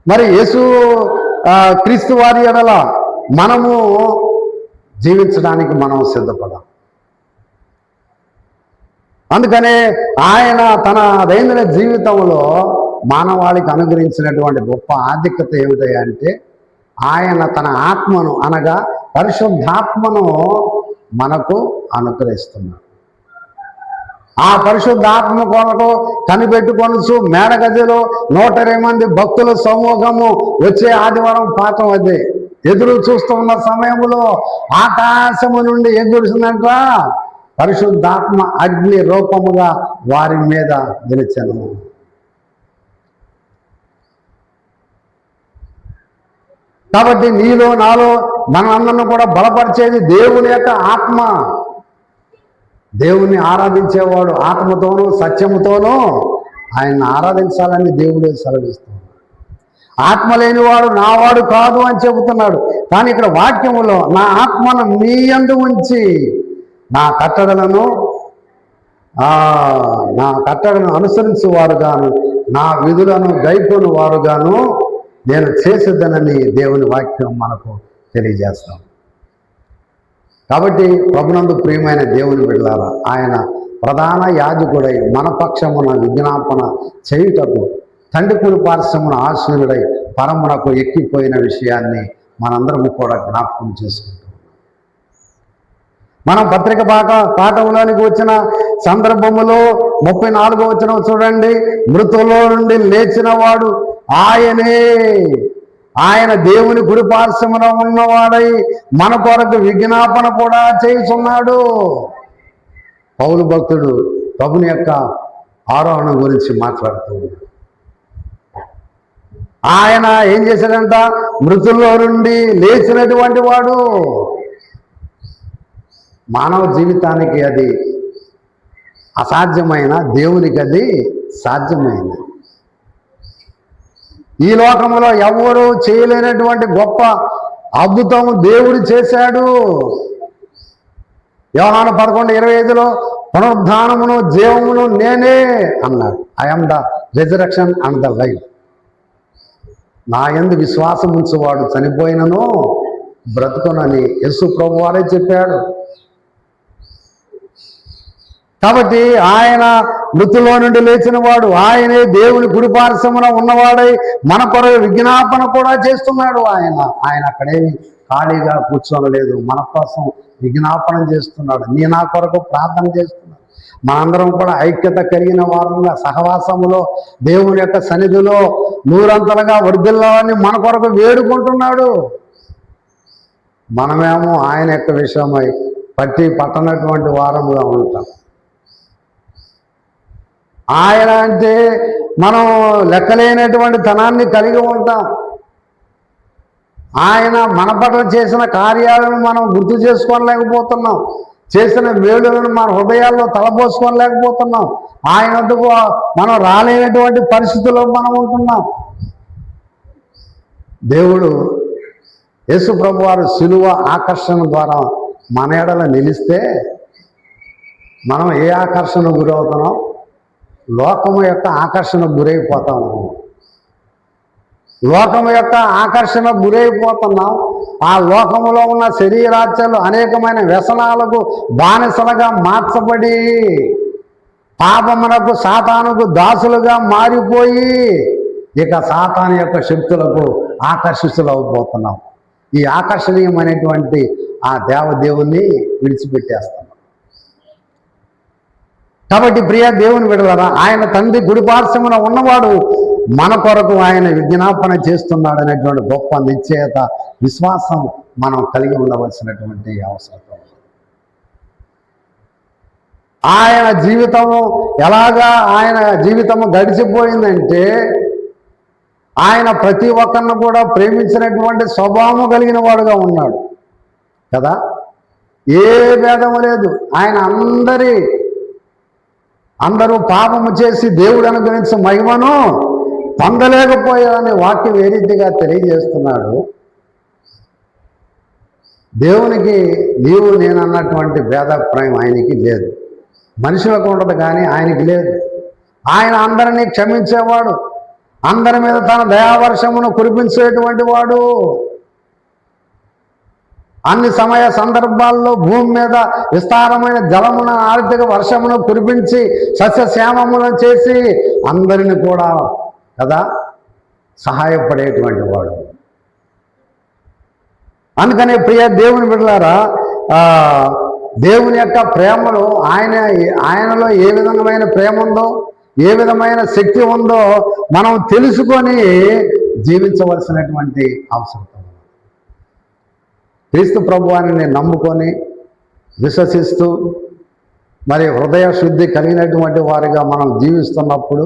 A: మరి యేసు క్రీస్తు వారి ఎడల మనము జీవించడానికి మనం సిద్ధపడాలి. అందుకనే ఆయన తన దైనందిన జీవితంలో మానవాళికి అనుగ్రహించినటువంటి గొప్ప ఆధిక్యత ఏమిటంటే, ఆయన తన ఆత్మను అనగా పరిశుద్ధాత్మను మనకు అనుగ్రహిస్తున్నాడు. ఆ పరిశుద్ధాత్మ కొరకు కనిపెట్టుకొనుచు మేడగదిలో 120 మంది భక్తుల సమూహము వచ్చే ఆదివారం పాఠం అదే ఎదురు చూస్తున్న సమయంలో ఆకాశము నుండి ఎగురుసినట్ల పరిశుద్ధాత్మ అగ్ని రూపముగా వారి మీద నిలిచెను. కాబట్టి నీలో నాలో మనందరిని కూడా బలపరిచేది దేవుని యొక్క ఆత్మ. దేవుని ఆరాధించేవాడు ఆత్మతోనూ సత్యముతోనూ ఆయన్ని ఆరాధించాలని దేవుడే సెలవిస్తున్నాడు. ఆత్మ లేనివాడు నావాడు కాదు అని చెబుతున్నాడు. కానీ ఇక్కడ వాక్యములో నా ఆత్మను మీ యందు ఉంచి నా కట్టడలను అనుసరించేవారుగాను, నా విధులను గైకొని వారుగాను నేను చేసేదనని దేవుని వాక్యం మనకు తెలియజేస్తాం. కాబట్టి ప్రభునందు ప్రియమైన దేవుని బిడ్డలారా, ఆయన ప్రధాన యాజకుడై మన పక్షమున విజ్ఞాపన చేయుటకు తండ్రి కుడిపార్శ్వమున ఆశీనుడై పరమునకు ఎక్కిపోయిన విషయాన్ని మనందరము కూడా జ్ఞాపకం చేసుకుంటాం. మనం పత్రిక పాఠంలోనికి వచ్చిన సందర్భములో 34వ వచనం చూడండి. మృతుల్లో నుండి లేచిన వాడు ఆయనే, ఆయన దేవుని కుడిపార్శ్వమున ఉన్నవాడై మన కొరకు విజ్ఞాపన కూడా చేస్తున్నాడు. పౌలు భక్తుడు ప్రభుని యొక్క ఆరోహణ గురించి మాట్లాడుతూ ఉన్నాడు. ఆయన ఏం చేశాడంట? మృతుల్లో నుండి లేచినటువంటి వాడు. మానవ జీవితానికి అది అసాధ్యమైన, దేవునికి అది సాధ్యమైంది. ఈ లోకంలో ఎవరు చేయలేనటువంటి గొప్ప అద్భుతం దేవుడు చేశాడు. యోహాను 11:25లో పునరుద్ధానమును జీవమును నేనే అన్నాడు. I am the resurrection and the life. నా యందు విశ్వాసం ఉంచువాడు చనిపోయినను బ్రతుకునని యేసు ప్రభు వారే చెప్పాడు. కాబట్టి ఆయన మృతులో నుండి లేచిన వాడు, ఆయనే దేవుని కుడిపార్శ్వమున ఉన్నవాడై మన కొరకు విజ్ఞాపన కూడా చేస్తున్నాడు. ఆయన అక్కడేమి ఖాళీగా కూర్చోనలేదు, మన కోసం విజ్ఞాపన చేస్తున్నాడు. నా కొరకు ప్రార్థన చేస్తున్నాడు. మనందరం కూడా ఐక్యత కలిగిన వారంగా సహవాసములో దేవుని యొక్క సన్నిధిలో నూరంతలుగా వర్ధిల్లాలని మన కొరకు వేడుకుంటున్నాడు. మనమేమో ఆయన యొక్క విషయమై పట్టనటువంటి వారముగా ఉంటాం. ఆయన అంటే మనం లెక్కలేనటువంటి ధనాన్ని కలిగి ఉంటాం. ఆయన మన పట్ల చేసిన కార్యాలను మనం గుర్తు చేసుకోలేకపోతున్నాం. చేసిన మేలులను మన హృదయాల్లో తలపోసుకోలేకపోతున్నాం. ఆయన వద్దకు మనం రాలేనటువంటి పరిస్థితుల్లో మనం ఉంటున్నాం. దేవుడు యేసు ప్రభు వారు శిలువ ఆకర్షణ ద్వారా మన ఎడల నిలిస్తే మనం ఏ ఆకర్షణ గురవుతున్నాం? లోకము యొక్క ఆకర్షణకు గురైపోతాం. లోకము యొక్క ఆకర్షణకు గురైపోతున్నాం. ఆ లోకములో ఉన్న శరీరాచ్యలు అనేకమైన వ్యసనాలకు బానిసలుగా మార్చబడి పాపమునకు సాతానుకు దాసులుగా మారిపోయి ఇక సాతాను యొక్క శక్తులకు ఆకర్షితులవుతున్నాం. ఈ ఆకర్షణీయమైనటువంటి ఆ దేవదేవుణ్ణి విడిచిపెట్టేస్తాం. కాబట్టి ప్రియ దేవుని విడవరా, ఆయన తండ్రి గుడిపార్శ్వమున ఉన్నవాడు మన కొరకు ఆయన విజ్ఞాపన చేస్తున్నాడు అనేటువంటి గొప్ప నిశ్చయత, విశ్వాసం మనం కలిగి ఉండవలసినటువంటి అవసరం. ఆయన జీవితము ఎలాగా ఆయన జీవితము గడిచిపోయిందంటే ఆయన ప్రతి ఒక్కరిని కూడా ప్రేమించినటువంటి స్వభావం కలిగిన వాడుగా ఉన్నాడు కదా. ఏ భేదము లేదు. ఆయన అందరూ పాపము చేసి దేవుడు అనుగ్రహించిన మహిమను పొందలేకపోయాడని వాక్యం ఏ రీతిగా తెలియజేస్తున్నాడు. దేవునికి నీవు నేను అన్నటువంటి భేదాభిప్రాయం ఆయనకి లేదు. మనుషులకు ఉండదు కానీ ఆయనకి లేదు. ఆయన అందరినీ క్షమించేవాడు, అందరి మీద తన దయావర్షమును కురిపించేటువంటి వాడు. అన్ని సమయ సందర్భాల్లో భూమి మీద విస్తారమైన జలమున ఆర్థిక వర్షమును కురిపించి సస్యశ్యామమును చేసి అందరిని కూడా కదా సహాయపడేటువంటి వాడు. అందుకనే ప్రియ దేవుని బిడ్డలారా, దేవుని యొక్క ప్రేమలో ఆయనలో ఏ విధమైన ప్రేమ ఉందో, ఏ విధమైన శక్తి ఉందో మనం తెలుసుకొని జీవించవలసినటువంటి అవసరం. క్రీస్తు ప్రభువాన్ని నమ్ముకొని విశ్వసిస్తూ మరి హృదయ శుద్ధి కలిగినటువంటి వారిగా మనం జీవిస్తున్నప్పుడు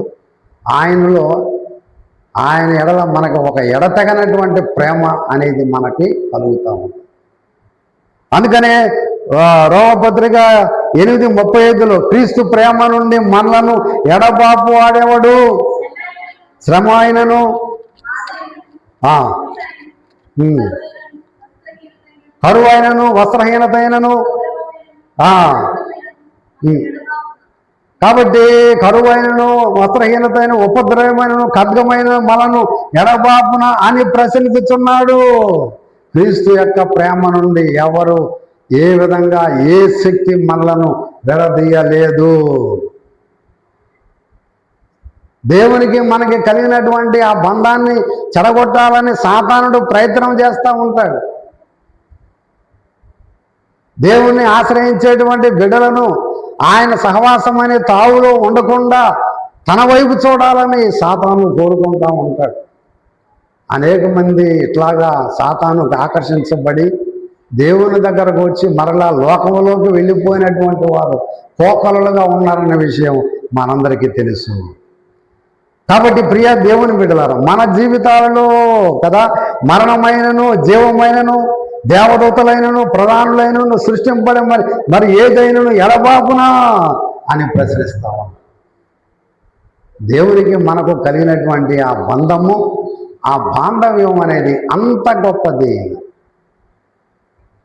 A: ఆయన ఎడల మనకు ఒక ఎడతెగనటువంటి ప్రేమ అనేది మనకి కలుగుతూ ఉంటుంది. అందుకనే రోమపత్రిక 8:35లో క్రీస్తు ప్రేమ నుండి మనలను ఎడబాపు వాడేవాడు శ్రమ అయినను కరువు అయినను వస్త్రహీనత అయినను. కాబట్టి కరువైనను వస్త్రహీనత అయిన ఉపద్రవమైనను ఖడ్గమైన మనను ఎడబాపున అని ప్రశ్నించుచున్నాడు. క్రీస్తు యొక్క ప్రేమ నుండి ఎవరు ఏ విధంగా ఏ శక్తి మనలను విడదీయలేదు. దేవునికి మనకి కలిగినటువంటి ఆ బంధాన్ని చెడగొట్టాలని సాతానుడు ప్రయత్నం చేస్తూ ఉంటాడు. దేవుణ్ణి ఆశ్రయించేటువంటి బిడ్డలను ఆయన సహవాసం అనే తావులో ఉండకుండా తన వైపు చూడాలని సాతాను కోరుకుంటూ ఉంటాడు. అనేక మంది ఇట్లాగా సాతానుకు ఆకర్షించబడి దేవుని దగ్గరకు వచ్చి మరలా లోకంలోకి వెళ్ళిపోయినటువంటి వారు కోకలుగా ఉన్నారన్న విషయం మనందరికీ తెలుసు. కాబట్టి ప్రియ దేవుని బిడ్డలారా, మన జీవితాలలో కదా మరణమైనను జీవమైనను దేవదూతలైనను ప్రధానులైనను సృష్టింపడం మరి ఏదైనను ఎడబాపునా అని ప్రశ్నిస్తాము. దేవునికి మనకు కలిగినటువంటి ఆ బంధము, ఆ బాంధవ్యం అనేది అంత గొప్పది.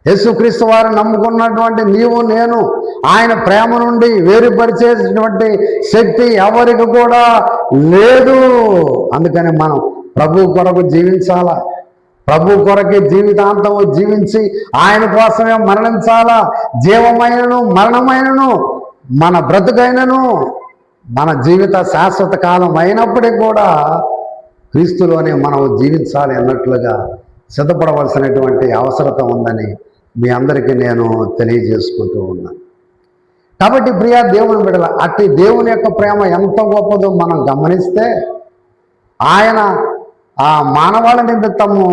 A: యేసుక్రీస్తు వారు నమ్ముకున్నటువంటి నీవు నేను ఆయన ప్రేమ నుండి వేరుపరిచేటువంటి శక్తి ఎవరికి కూడా లేదు. అందుకని మనం ప్రభు కొరకు జీవించాలా, ప్రభు కొరకే జీవితాంతము జీవించి ఆయన కోసమే మరణించాలా. జీవమైనను మరణమైనను మన బ్రతుకైనను మన జీవిత శాశ్వత కాలం అయినప్పటికీ కూడా క్రీస్తులోనే మనం జీవించాలి అన్నట్లుగా సిద్ధపడవలసినటువంటి అవసరత ఉందని మీ అందరికీ నేను తెలియజేసుకుంటూ ఉన్నాను. కాబట్టి ప్రియా దేవుని బిడ్డల, అట్టి దేవుని యొక్క ప్రేమ ఎంత గొప్పదో మనం గమనిస్తే, ఆయన ఆ మానవాళి నిమిత్తము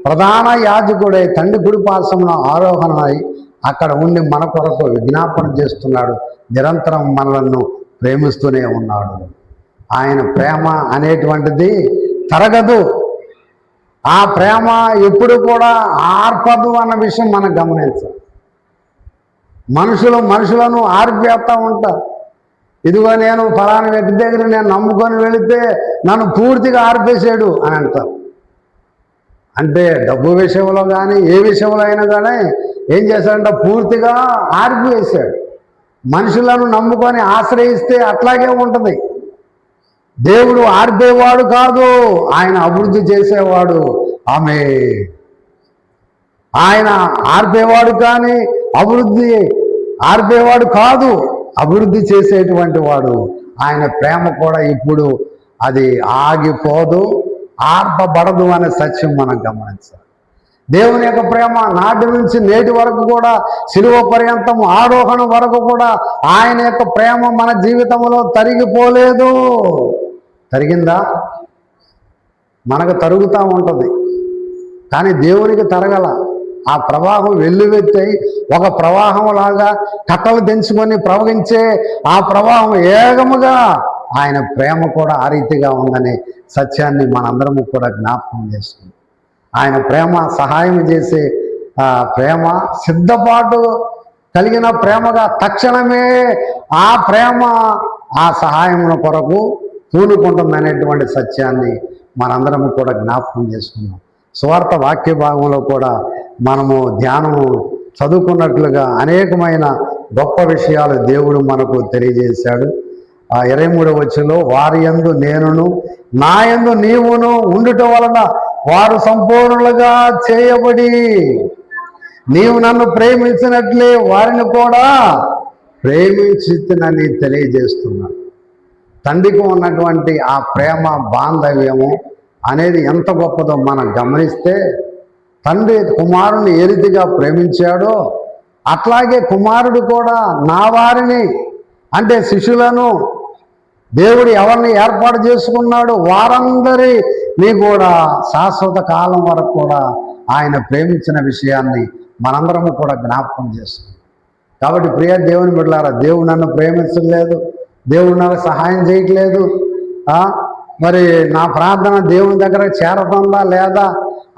A: ప్రధాన యాజకుడై తండ్రి కుడిపార్శ్వమున ఆరోహణమై అక్కడ ఉండి మన కొరకు విజ్ఞాపన చేస్తున్నాడు. నిరంతరం మనలను ప్రేమిస్తూనే ఉన్నాడు. ఆయన ప్రేమ అనేటువంటిది తరగదు. ఆ ప్రేమ ఎప్పుడు కూడా ఆర్పదు అన్న విషయం మనం గమనించాలి. మనుషులను ఆర్పేస్తూ ఉంటారు. ఇదిగో నేను ఫలానా వ్యక్తి దగ్గర నేను నమ్ముకొని వెళితే నన్ను పూర్తిగా ఆర్పేసాడు అని అంటారు. అంటే డబ్బు విషయంలో కానీ ఏ విషయంలో అయినా కానీ ఏం చేశాడంటే పూర్తిగా ఆర్పివేశాడు. మనుషులను నమ్ముకొని ఆశ్రయిస్తే అట్లాగే ఉంటుంది. దేవుడు ఆర్పేవాడు కాదు, ఆయన అభివృద్ధి చేసేవాడు. ఆమె ఆయన ఆర్పేవాడు కానీ ఆర్పేవాడు కాదు, అభివృద్ధి చేసేటువంటి వాడు. ఆయన ప్రేమ కూడా ఇప్పుడు అది ఆగిపోదు, ఆర్పబడదు అనే సత్యం మనం గమనించాలి. దేవుని యొక్క ప్రేమ నాటి నుంచి నేటి వరకు కూడా శిలువ పర్యంతం ఆరోహణ వరకు కూడా ఆయన యొక్క ప్రేమ మన జీవితంలో తరిగిపోలేదు. తరిగిందా? మనకు తరుగుతూ ఉంటుంది, కానీ దేవునికి తరగల. ఆ ప్రవాహం వెల్లువెత్తి ఒక ప్రవాహంలాగా కట్టలు తెంచుకొని ప్రవహించే ఆ ప్రవాహం ఏగముగా ఆయన ప్రేమ కూడా ఆ రీతిగా ఉందనే సత్యాన్ని మనందరము కూడా జ్ఞాపకం చేసుకుంది. ఆయన ప్రేమ సహాయం చేసే ప్రేమ, సిద్ధపాటు కలిగిన ప్రేమగా తక్షణమే ఆ ప్రేమ ఆ సహాయముల కొరకు పూనుకుంటుందనేటువంటి సత్యాన్ని మనందరము కూడా జ్ఞాపకం చేసుకున్నాం. సువార్త వాక్య భాగంలో కూడా మనము ధ్యానము చదువుకున్నట్లుగా అనేకమైన గొప్ప విషయాలు దేవుడు మనకు తెలియజేశాడు. 23వ వచనంలో వారి యందు నేనును నా యందు నీవును ఉండుట వలన వారు సంపూర్ణులుగా చేయబడి నీవు నన్ను ప్రేమించినట్లే వారిని కూడా ప్రేమించునని తెలియజేస్తున్నాను. తండ్రికి ఉన్నటువంటి ఆ ప్రేమ బాంధవ్యము అనేది ఎంత గొప్పదో మనం గమనిస్తే, తండ్రి కుమారుని ఏ రీతిగా ప్రేమించాడో అట్లాగే కుమారుడు కూడా నా వారిని అంటే శిష్యులను దేవుడు ఎవరిని ఏర్పాటు చేసుకున్నాడు వారందరినీ కూడా శాశ్వత కాలం వరకు కూడా ఆయన ప్రేమించిన విషయాన్ని మనందరము కూడా జ్ఞాపకం చేస్తున్నాం. కాబట్టి ప్రియ దేవుని బిడ్డలారా, దేవుడు నన్ను ప్రేమించలేదు, దేవుడు నాకు సహాయం చేయట్లేదు, మరి నా ప్రార్థన దేవుని దగ్గర చేరుతుందా లేదా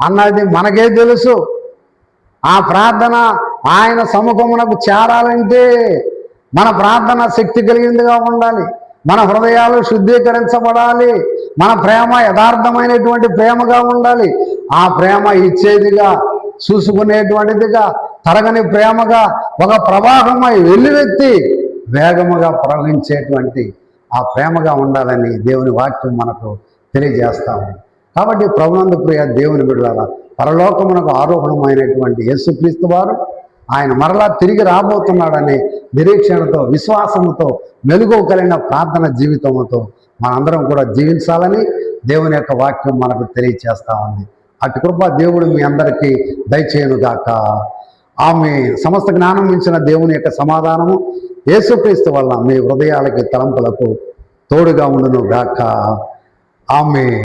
A: అన్నది మనకే తెలుసు. ఆ ప్రార్థన ఆయన సముఖమునకు చేరాలంటే మన ప్రార్థన శక్తి కలిగిందిగా ఉండాలి, మన హృదయాలు శుద్ధీకరించబడాలి, మన ప్రేమ యథార్థమైనటువంటి ప్రేమగా ఉండాలి. ఆ ప్రేమ ఇచ్చేదిగా, చూసుకునేటువంటిదిగా, తరగని ప్రేమగా, ఒక ప్రవాహమై వెల్లువెత్తి వేగముగా ప్రవహించేటువంటి ఆ ప్రేమగా ఉండాలని దేవుని వాక్యం మనకు తెలియజేస్తాము. కాబట్టి ప్రభునందు ప్రియ దేవుని బిడ్డలారా, పరలోకమునకు ఆరోహణమైనటువంటి యేసుక్రీస్తు వారు ఆయన మరలా తిరిగి రాబోతున్నాడనే నిరీక్షణతో, విశ్వాసముతో, మెలుగు కలిగిన ప్రార్థన జీవితంతో మనందరం కూడా జీవించాలని దేవుని యొక్క వాక్యం మనకు తెలియచేస్తా ఉంది. అటు కృప దేవుడు మీ అందరికీ దయచేయునుగాక. ఆమె సమస్త జ్ఞానం మించిన దేవుని యొక్క సమాధానము యేసుక్రీస్తు వల్ల మీ హృదయాలకి తలంపులకు తోడుగా ఉండును గాక. ఆమె